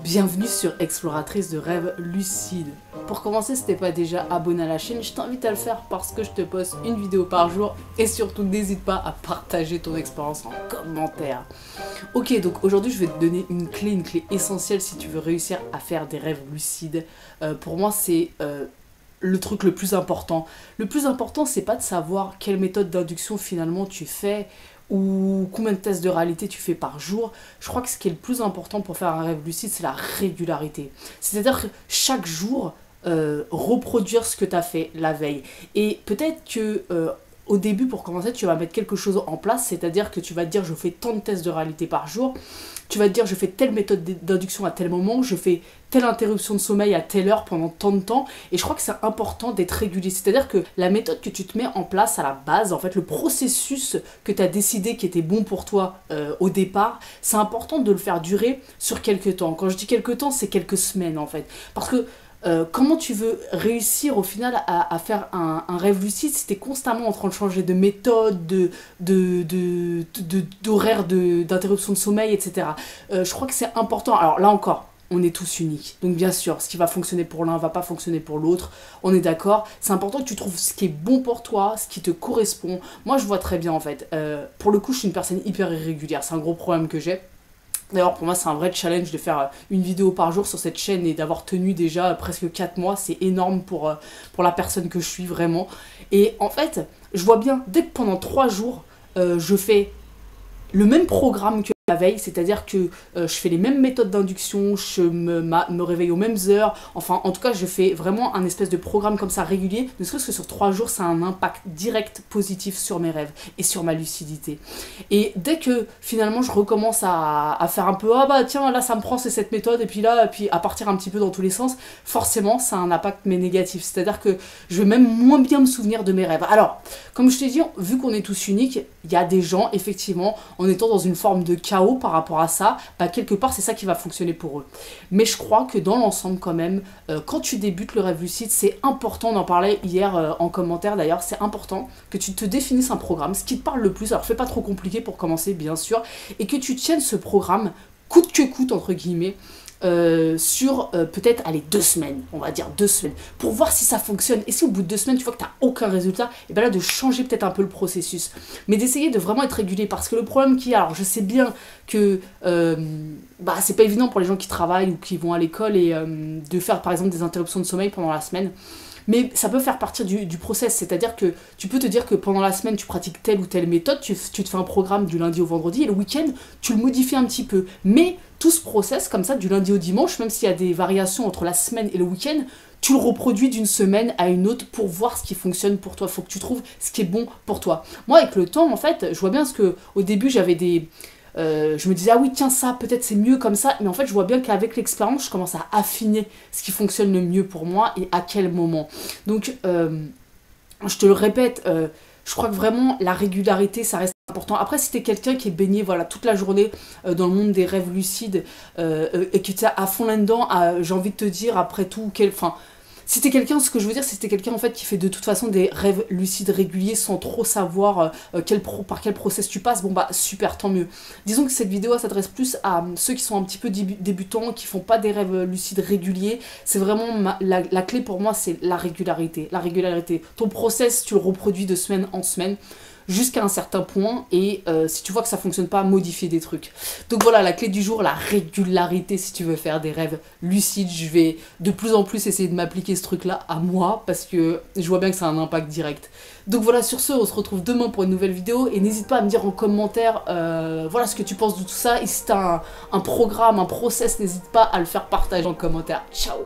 Bienvenue sur Exploratrice de rêves lucides. Pour commencer, si t'es pas déjà abonné à la chaîne, je t'invite à le faire parce que je te poste une vidéo par jour et surtout n'hésite pas à partager ton expérience en commentaire. Ok, donc aujourd'hui je vais te donner une clé essentielle si tu veux réussir à faire des rêves lucides. Pour moi c'est le truc le plus important. Le plus important c'est pas de savoir quelle méthode d'induction finalement tu fais ou combien de tests de réalité tu fais par jour. Je crois que ce qui est le plus important pour faire un rêve lucide, c'est la régularité. C'est-à-dire que chaque jour, reproduire ce que tu as fait la veille. Et peut-être que au début, pour commencer, tu vas mettre quelque chose en place, c'est-à-dire que tu vas te dire je fais tant de tests de réalité par jour, tu vas te dire je fais telle méthode d'induction à tel moment, je fais telle interruption de sommeil à telle heure pendant tant de temps, et je crois que c'est important d'être régulier, c'est-à-dire que la méthode que tu te mets en place à la base, en fait le processus que tu as décidé qui était bon pour toi au départ, c'est important de le faire durer sur quelques temps. Quand je dis quelques temps, c'est quelques semaines en fait, parce que comment tu veux réussir au final à faire un rêve lucide si tu es constamment en train de changer de méthode, d'horaire d'interruption de sommeil, etc. Je crois que c'est important. Alors là encore, on est tous uniques. Donc bien sûr, ce qui va fonctionner pour l'un va pas fonctionner pour l'autre. On est d'accord. C'est important que tu trouves ce qui est bon pour toi, ce qui te correspond. Moi, je vois très bien en fait. Pour le coup, je suis une personne hyper irrégulière. C'est un gros problème que j'ai. D'ailleurs, pour moi, c'est un vrai challenge de faire une vidéo par jour sur cette chaîne et d'avoir tenu déjà presque 4 mois. C'est énorme pour la personne que je suis, vraiment. Et en fait, je vois bien, dès que pendant 3 jours, je fais le même programme que la veille, c'est-à-dire que je fais les mêmes méthodes d'induction, je me réveille aux mêmes heures, enfin en tout cas je fais vraiment un espèce de programme comme ça régulier, ne serait-ce que sur 3 jours ça a un impact direct positif sur mes rêves et sur ma lucidité. Et dès que finalement je recommence à faire un peu ah bah tiens là ça me prend c'est cette méthode et puis là et puis à partir un petit peu dans tous les sens, forcément ça a un impact mais négatif, c'est-à-dire que je vais même moins bien me souvenir de mes rêves. Alors comme je t'ai dit, vu qu'on est tous uniques, il y a des gens effectivement en étant dans une forme de chaos par rapport à ça, bah quelque part c'est ça qui va fonctionner pour eux. Mais je crois que dans l'ensemble quand même, quand tu débutes le rêve lucide, c'est important, on en parlait hier en commentaire d'ailleurs, c'est important que tu te définisses un programme, ce qui te parle le plus, alors fais pas trop compliqué pour commencer bien sûr, et que tu tiennes ce programme coûte que coûte entre guillemets, sur peut-être allez 2 semaines, on va dire 2 semaines, pour voir si ça fonctionne. Et si au bout de 2 semaines tu vois que tu n'as aucun résultat, et bien là de changer peut-être un peu le processus, mais d'essayer de vraiment être régulier, parce que le problème qu'il y a, alors je sais bien que bah, c'est pas évident pour les gens qui travaillent ou qui vont à l'école et de faire par exemple des interruptions de sommeil pendant la semaine. Mais ça peut faire partie du process, c'est-à-dire que tu peux te dire que pendant la semaine, tu pratiques telle ou telle méthode, tu te fais un programme du lundi au vendredi, et le week-end, tu le modifies un petit peu. Mais tout ce process, comme ça, du lundi au dimanche, même s'il y a des variations entre la semaine et le week-end, tu le reproduis d'une semaine à une autre pour voir ce qui fonctionne pour toi. Il faut que tu trouves ce qui est bon pour toi. Moi, avec le temps, en fait, je vois bien ce que au début, j'avais des... je me disais, ah oui, tiens, ça, peut-être c'est mieux comme ça. Mais en fait, je vois bien qu'avec l'expérience, je commence à affiner ce qui fonctionne le mieux pour moi et à quel moment. Donc, je te le répète, je crois que vraiment, la régularité, ça reste important. Après, si t'es quelqu'un qui est baigné voilà, toute la journée dans le monde des rêves lucides et que t'es à fond là-dedans, j'ai envie de te dire, après tout, enfin... Si t'es quelqu'un, ce que je veux dire, c'est que t'es quelqu'un en fait qui fait de toute façon des rêves lucides réguliers sans trop savoir par quel process tu passes, bon bah super, tant mieux. Disons que cette vidéo s'adresse plus à ceux qui sont un petit peu débutants, qui font pas des rêves lucides réguliers. C'est vraiment la clé pour moi, c'est la régularité. La régularité. Ton process, tu le reproduis de semaine en semaine, jusqu'à un certain point, et si tu vois que ça fonctionne pas, modifier des trucs. Donc voilà, la clé du jour, la régularité si tu veux faire des rêves lucides. Je vais de plus en plus essayer de m'appliquer ce truc là à moi, parce que je vois bien que ça a un impact direct. Donc voilà, sur ce, on se retrouve demain pour une nouvelle vidéo, et n'hésite pas à me dire en commentaire voilà ce que tu penses de tout ça, et si tu as un programme, un process, n'hésite pas à le faire partager en commentaire. Ciao.